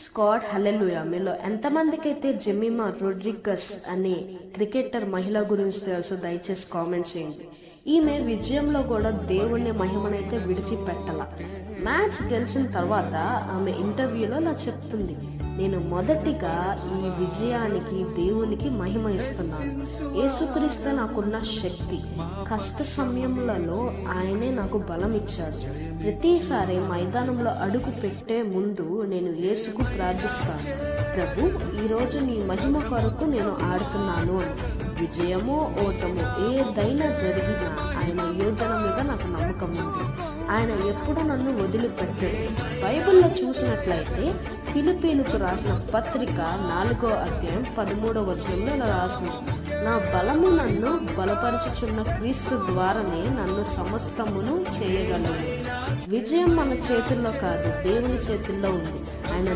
Scott హల్లెలూయా. మీలో ఎంతమందికి అయితే జెమిమా రొడ్రిగస్ అనే క్రికెటర్ మహిళ గురించి తెలుసు దయచేసి కామెంట్ చేయండి. ఈమె విజయంలో కూడా దేవుణ్ణి మహిమనైతే విడిచిపెట్టల. మ్యాచ్ గెలిచిన తర్వాత ఆమె ఇంటర్వ్యూలో ఇలా చెప్తుంది, నేను మొదటిగా ఈ విజయానికి దేవునికి మహిమ ఇస్తున్నాను. యేసుక్రీస్తు నాకున్న శక్తి, కష్ట సమయంలో ఆయనే నాకు బలం ఇచ్చాడు. ప్రతిసారి మైదానంలో అడుగు పెట్టే ముందు నేను యేసుకు ప్రార్థిస్తాను, ప్రభు ఈరోజు నీ మహిమ కొరకు నేను ఆడుతున్నాను అని. విజయమో ఓటమో ఏదైనా జరిగినా ఆయన యోజన మీద నాకు నమ్మకం ఉంది. ఆయన ఎప్పుడు నన్ను వదిలిపెట్టడు. బైబిల్లో చూసినట్లయితే ఫిలిప్పీలకు రాసిన పత్రిక 4వ అధ్యాయం 13వ వచనంలో ఇలా రాసింది, నా బలము నన్ను బలపరచుచున్న క్రీస్తు ద్వారానే నన్ను సమస్తమును చేయగలవు. విజయం మన చేతుల్లో కాదు, దేవుని చేతుల్లో ఉంది. ఆయన